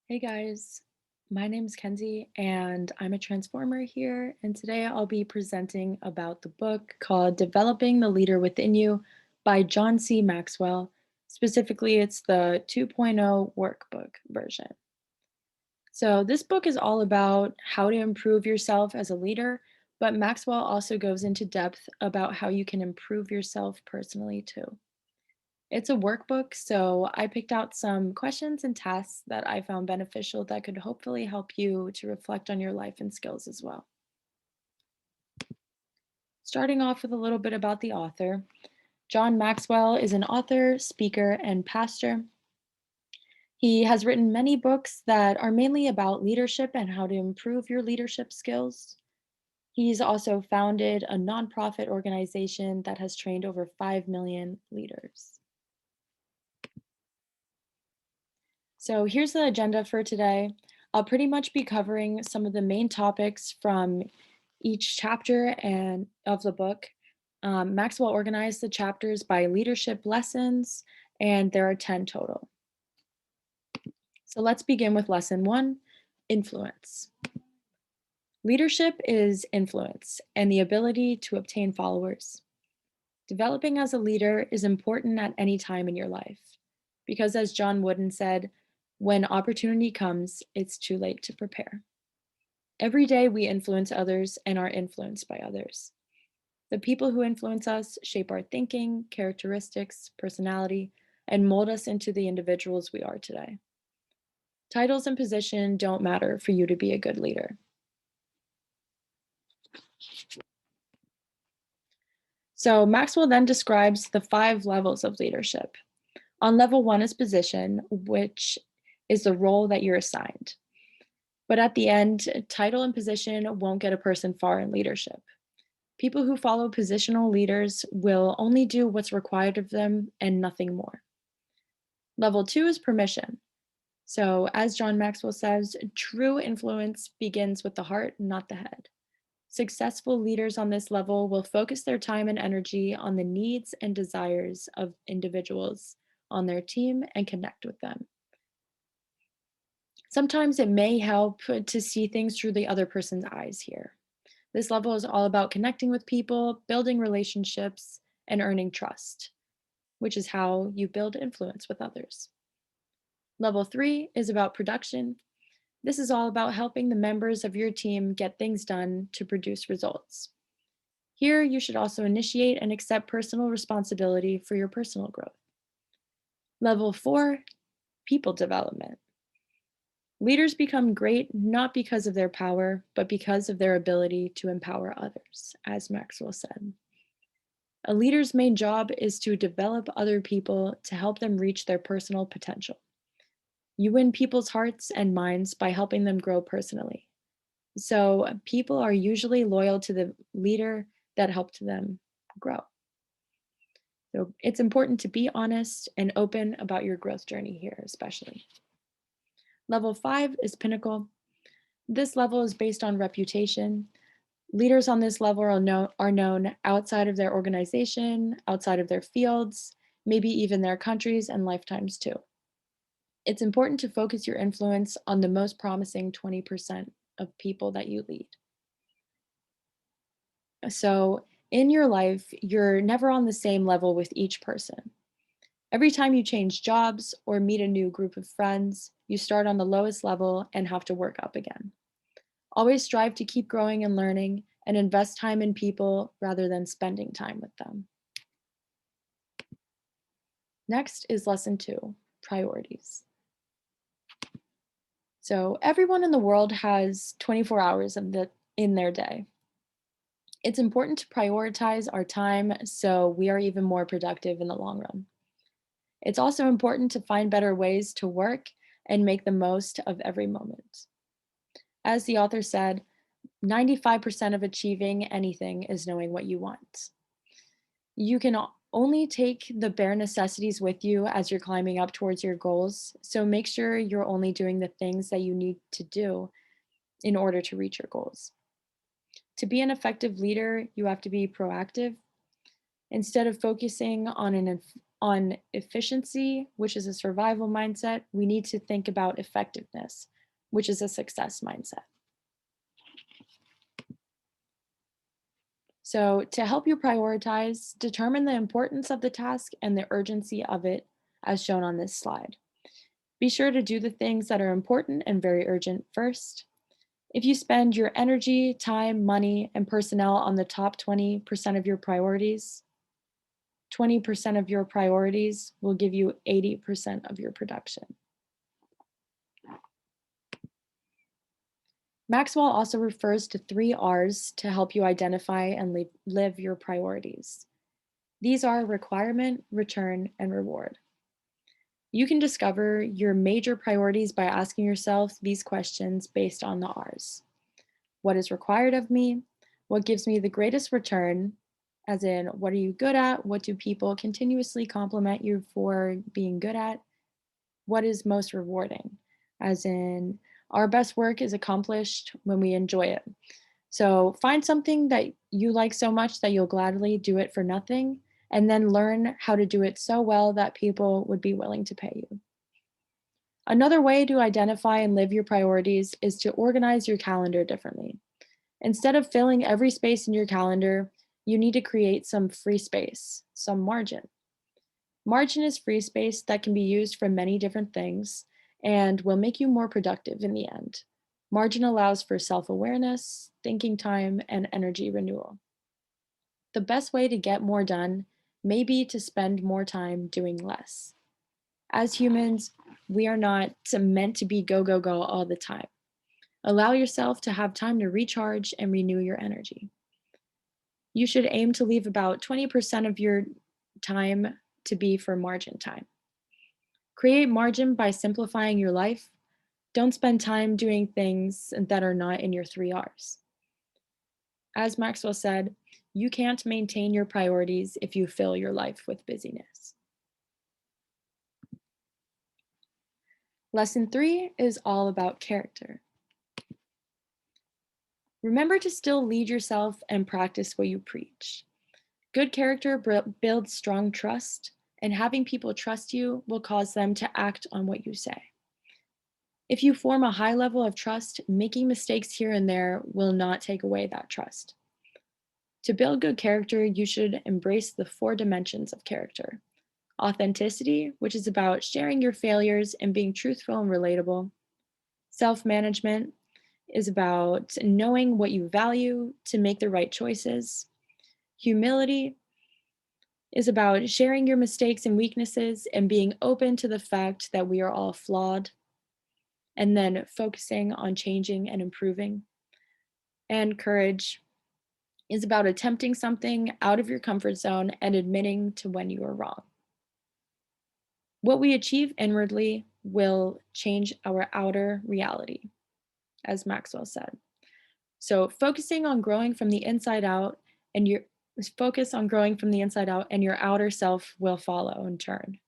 Hey guys, my name is Kenzie and I'm a transformer here. And today I'll be presenting about the book called Developing the Leader Within You by John C. Maxwell. Specifically, it's the 2.0 workbook version. So, this book is all about how to improve yourself as a leader, but Maxwell also goes into depth about how you can improve yourself personally too. It's a workbook, so I picked out some questions and tasks that I found beneficial that could hopefully help you to reflect on your life and skills as well. Starting off with a little bit about the author, John Maxwell is an author, speaker, and pastor. He has written many books that are mainly about leadership and how to improve your leadership skills. He's also founded a nonprofit organization that has trained over 5 million leaders. So here's the agenda for today. I'll pretty much be covering some of the main topics from each chapter and of the book. Maxwell organized the chapters by leadership lessons, and there are 10 total. So let's begin with lesson one, influence. Leadership is influence and the ability to obtain followers. Developing as a leader is important at any time in your life because, as John Wooden said, when opportunity comes, it's too late to prepare. Every day we influence others and are influenced by others. The people who influence us shape our thinking, characteristics, personality, and mold us into the individuals we are today. Titles and position don't matter for you to be a good leader. So Maxwell then describes the 5 levels of leadership. On level one is position, which is the role that you're assigned. But at the end, title and position won't get a person far in leadership. People who follow positional leaders will only do what's required of them and nothing more. Level two is permission. So, as John Maxwell says, true influence begins with the heart, not the head. Successful leaders on this level will focus their time and energy on the needs and desires of individuals on their team and connect with them. Sometimes it may help to see things through the other person's eyes here. This level is all about connecting with people, building relationships, and earning trust, which is how you build influence with others. Level three is about production. This is all about helping the members of your team get things done to produce results. Here, you should also initiate and accept personal responsibility for your personal growth. Level four, people development. Leaders become great not because of their power, but because of their ability to empower others, as Maxwell said. A leader's main job is to develop other people to help them reach their personal potential. You win people's hearts and minds by helping them grow personally. So, people are usually loyal to the leader that helped them grow. So, it's important to be honest and open about your growth journey here, especially. Level five is pinnacle. This level is based on reputation. Leaders on this level are known outside of their organization, outside of their fields, maybe even their countries and lifetimes too. It's important to focus your influence on the most promising 20% of people that you lead. So, in your life, you're never on the same level with each person. Every time you change jobs or meet a new group of friends, you start on the lowest level and have to work up again. Always strive to keep growing and learning and invest time in people rather than spending time with them. Next is lesson two, priorities. So everyone in the world has 24 hours in their day. It's important to prioritize our time so we are even more productive in the long run. It's also important to find better ways to work and make the most of every moment. As the author said, 95% of achieving anything is knowing what you want. You can only take the bare necessities with you as you're climbing up towards your goals, so make sure you're only doing the things that you need to do in order to reach your goals. To be an effective leader, you have to be proactive. Instead of focusing on On efficiency, which is a survival mindset, we need to think about effectiveness, which is a success mindset. So, to help you prioritize, determine the importance of the task and the urgency of it, as shown on this slide. Be sure to do the things that are important and very urgent first. If you spend your energy, time, money, and personnel on the top 20% of your priorities, 20% of your priorities will give you 80% of your production. Maxwell also refers to 3 R's to help you identify and live your priorities. These are requirement, return, and reward. You can discover your major priorities by asking yourself these questions based on the R's. What is required of me? What gives me the greatest return? As in, what are you good at? What do people continuously compliment you for being good at? What is most rewarding? As in, our best work is accomplished when we enjoy it. So find something that you like so much that you'll gladly do it for nothing, and then learn how to do it so well that people would be willing to pay you. Another way to identify and live your priorities is to organize your calendar differently. Instead of filling every space in your calendar, you need to create some free space, some margin. Margin is free space that can be used for many different things and will make you more productive in the end. Margin allows for self awareness, thinking time, and energy renewal. The best way to get more done may be to spend more time doing less. As humans, we are not meant to be go, go, go all the time. Allow yourself to have time to recharge and renew your energy. You should aim to leave about 20% of your time to be for margin time. Create margin by simplifying your life. Don't spend time doing things that are not in your 3 R's. As Maxwell said, you can't maintain your priorities if you fill your life with busyness. Lesson 3 is all about character. Remember to still lead yourself and practice what you preach. Good character builds strong trust, and having people trust you will cause them to act on what you say. If you form a high level of trust, making mistakes here and there will not take away that trust. To build good character, you should embrace the 4 dimensions of character. Authenticity, which is about sharing your failures and being truthful and relatable. Self-management is about knowing what you value to make the right choices. Humility is about sharing your mistakes and weaknesses and being open to the fact that we are all flawed, and then focusing on changing and improving. And courage is about attempting something out of your comfort zone and admitting to when you are wrong. What we achieve inwardly will change our outer reality, as Maxwell said. So focusing on growing from the inside out and your focus on growing from the inside out and your outer self will follow in turn.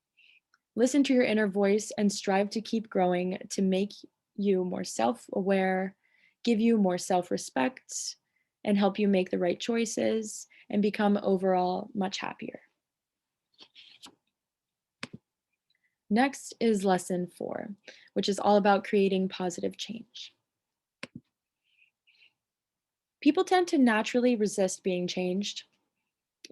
Listen to your inner voice and strive to keep growing to make you more self-aware, give you more self-respect, and help you make the right choices and become overall much happier. Next is lesson 4, which is all about creating positive change. People tend to naturally resist being changed.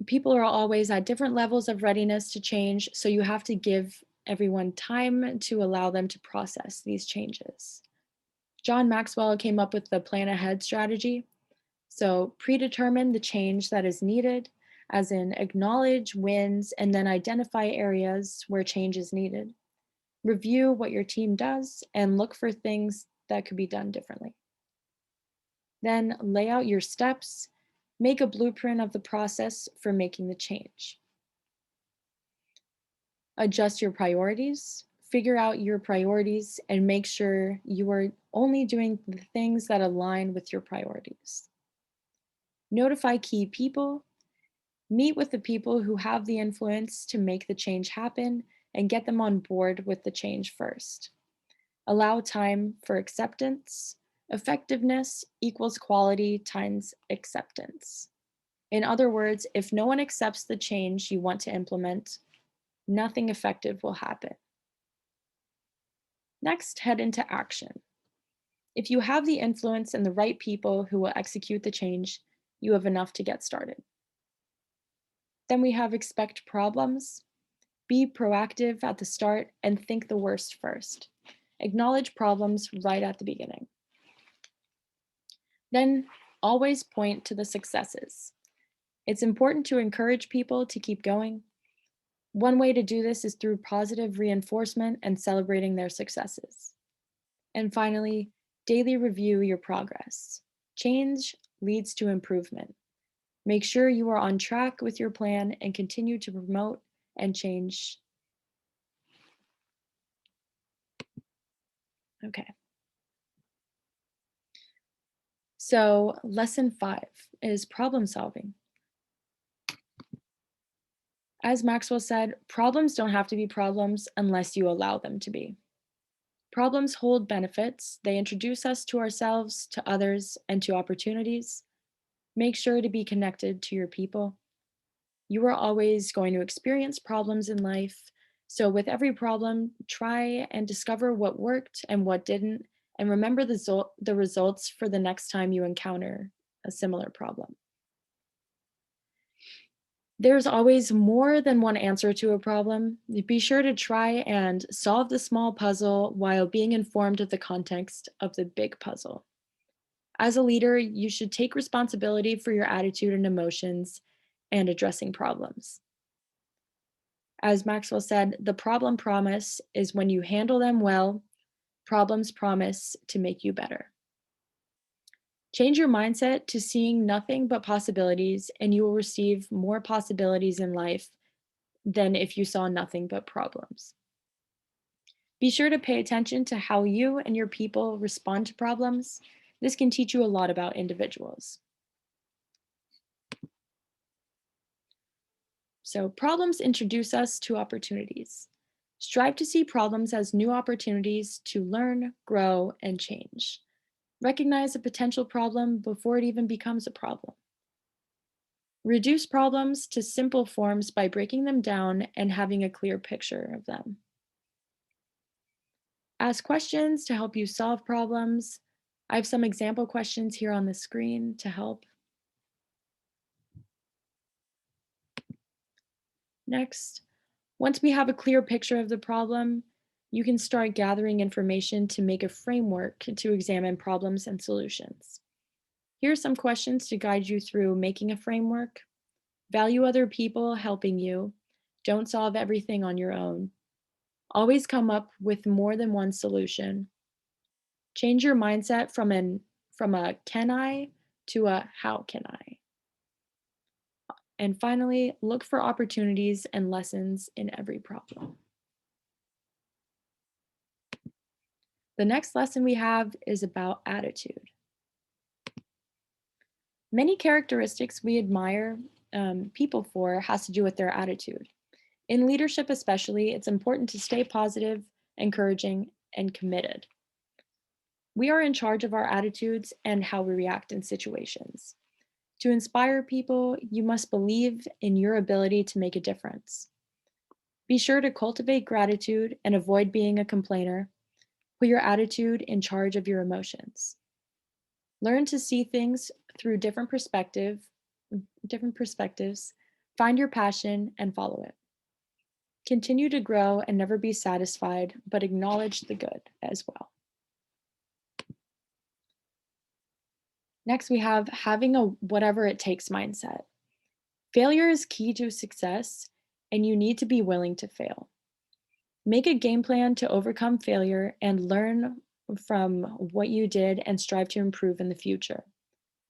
People are always at different levels of readiness to change, so you have to give everyone time to allow them to process these changes. John Maxwell came up with the plan ahead strategy. So predetermine the change that is needed, as in acknowledge wins and then identify areas where change is needed. Review what your team does and look for things that could be done differently. Then lay out your steps, make a blueprint of the process for making the change. Adjust your priorities, figure out your priorities, and make sure you are only doing the things that align with your priorities. Notify key people, meet with the people who have the influence to make the change happen, and get them on board with the change first. Allow time for acceptance. Effectiveness equals quality times acceptance. In other words, if no one accepts the change you want to implement, Nothing effective will happen. Next, head into action. If you have the influence and the right people who will execute the change, you have enough to get started. Then we have expect problems. Be proactive at the start and think the worst first. Acknowledge problems right at the beginning. Then always point to the successes. It's important to encourage people to keep going. One way to do this is through positive reinforcement and celebrating their successes. And finally, daily review your progress. Change leads to improvement. Make sure you are on track with your plan and continue to promote and change. Okay. So, lesson 5 is problem solving. As Maxwell said, problems don't have to be problems unless you allow them to be. Problems hold benefits. They introduce us to ourselves, to others, and to opportunities. Make sure to be connected to your people. You are always going to experience problems in life. So, with every problem, try and discover what worked and what didn't, and remember the results for the next time you encounter a similar problem. There's always more than one answer to a problem. Be sure to try and solve the small puzzle while being informed of the context of the big puzzle. As a leader, you should take responsibility for your attitude and emotions and addressing problems. As Maxwell said, the problem promise is when you handle them well, problems promise to make you better. Change your mindset to seeing nothing but possibilities, and you will receive more possibilities in life than if you saw nothing but problems. Be sure to pay attention to how you and your people respond to problems. This can teach you a lot about individuals. So, problems introduce us to opportunities. Strive to see problems as new opportunities to learn, grow, and change. Recognize a potential problem before it even becomes a problem. Reduce problems to simple forms by breaking them down and having a clear picture of them. Ask questions to help you solve problems. I have some example questions here on the screen to help. Next, once we have a clear picture of the problem, you can start gathering information to make a framework to examine problems and solutions. Here are some questions to guide you through making a framework. Value other people helping you. Don't solve everything on your own. Always come up with more than one solution. Change your mindset from a can I to a how can I. And finally, look for opportunities and lessons in every problem. The next lesson we have is about attitude. Many characteristics we admire people for has to do with their attitude. In leadership especially, it's important to stay positive, encouraging, and committed. We are in charge of our attitudes and how we react in situations. To inspire people, you must believe in your ability to make a difference. Be sure to cultivate gratitude and avoid being a complainer. Put your attitude in charge of your emotions. Learn to see things through different perspectives. Find your passion and follow it. Continue to grow and never be satisfied, but acknowledge the good as well. Next, we have having a whatever it takes mindset. Failure is key to success, and you need to be willing to fail. Make a game plan to overcome failure and learn from what you did and strive to improve in the future.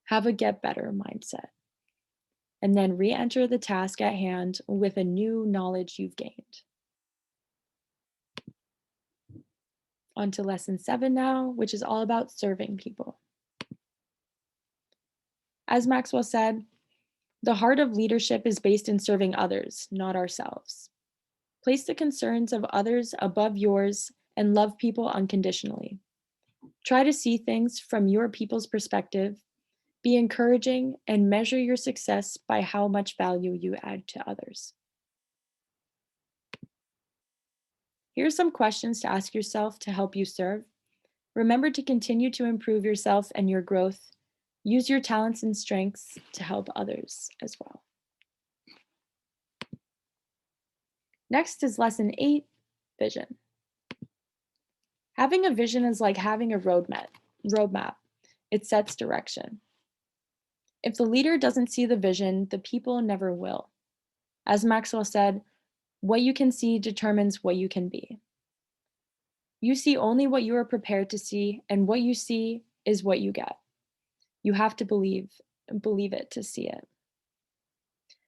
Have a get better mindset. And then re enter the task at hand with a new knowledge you've gained. On to lesson 7 now, which is all about serving people. As Maxwell said, the heart of leadership is based in serving others, not ourselves. Place the concerns of others above yours and love people unconditionally. Try to see things from your people's perspective, be encouraging, and measure your success by how much value you add to others. Here's some questions to ask yourself to help you serve. Remember to continue to improve yourself and your growth. Use your talents and strengths to help others as well. Next is lesson 8, vision. Having a vision is like having a roadmap. It sets direction. If the leader doesn't see the vision, the people never will. As Maxwell said, what you can see determines what you can be. You see only what you are prepared to see, and what you see is what you get. You have to believe it to see it.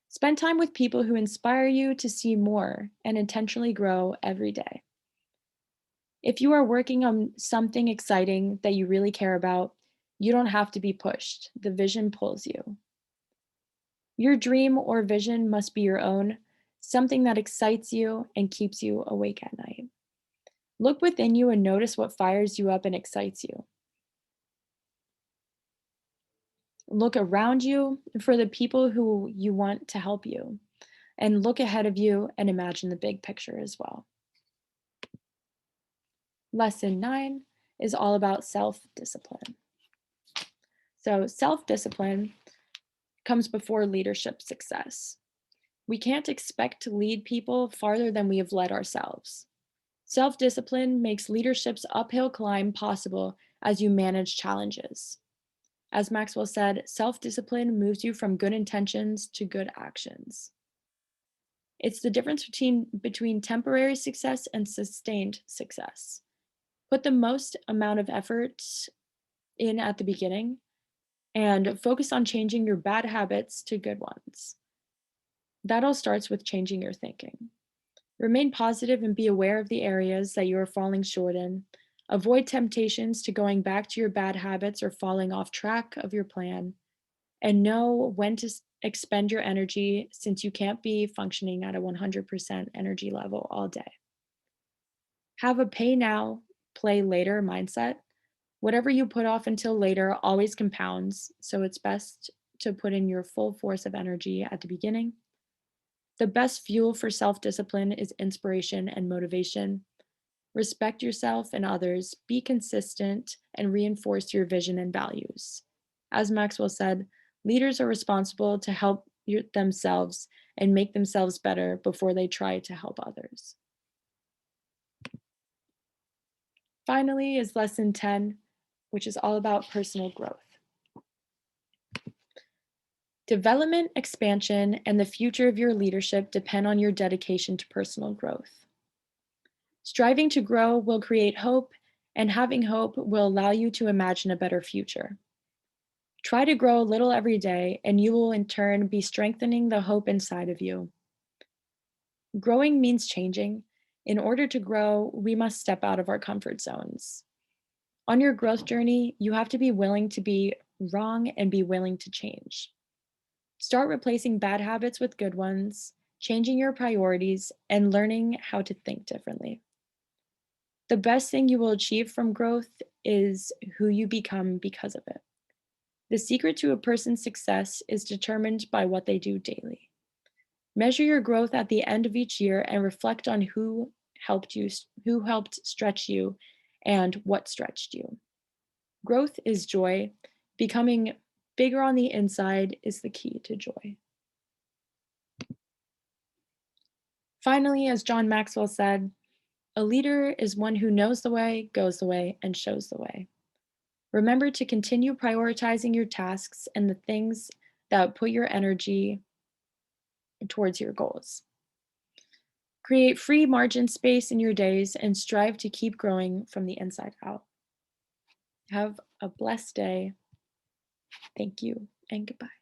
Spend time with people who inspire you to see more and intentionally grow every day. If you are working on something exciting that you really care about, you don't have to be pushed. The vision pulls you. Your dream or vision must be your own, something that excites you and keeps you awake at night. Look within you and notice what fires you up and excites you. Look around you for the people who you want to help you, and look ahead of you and imagine the big picture as well. Lesson 9 is all about self discipline. So, self discipline comes before leadership success. We can't expect to lead people farther than we have led ourselves. Self discipline makes leadership's uphill climb possible as you manage challenges. As Maxwell said, self discipline moves you from good intentions to good actions. It's the difference between temporary success and sustained success. Put the most amount of effort in at the beginning and focus on changing your bad habits to good ones. That all starts with changing your thinking. Remain positive and be aware of the areas that you are falling short in. Avoid temptations to going back to your bad habits or falling off track of your plan. And know when to expend your energy, since you can't be functioning at a 100% energy level all day. Have a pay now, play later mindset. Whatever you put off until later always compounds, so it's best to put in your full force of energy at the beginning. The best fuel for self discipline is inspiration and motivation. Respect yourself and others, be consistent, and reinforce your vision and values. As Maxwell said, leaders are responsible to help themselves and make themselves better before they try to help others. Finally, is lesson 10, which is all about personal growth. Development, expansion, and the future of your leadership depend on your dedication to personal growth. Striving to grow will create hope, and having hope will allow you to imagine a better future. Try to grow a little every day, and you will in turn be strengthening the hope inside of you. Growing means changing. In order to grow, we must step out of our comfort zones. On your growth journey, you have to be willing to be wrong and be willing to change. Start replacing bad habits with good ones, changing your priorities, and learning how to think differently. The best thing you will achieve from growth is who you become because of it. The secret to a person's success is determined by what they do daily. Measure your growth at the end of each year and reflect on who helped stretch you and what stretched you. Growth is joy. Becoming bigger on the inside is the key to joy. Finally, as John Maxwell said, a leader is one who knows the way, goes the way, and shows the way. Remember to continue prioritizing your tasks and the things that put your energy towards your goals. Create free margin space in your days and strive to keep growing from the inside out. Have a blessed day. Thank you and goodbye.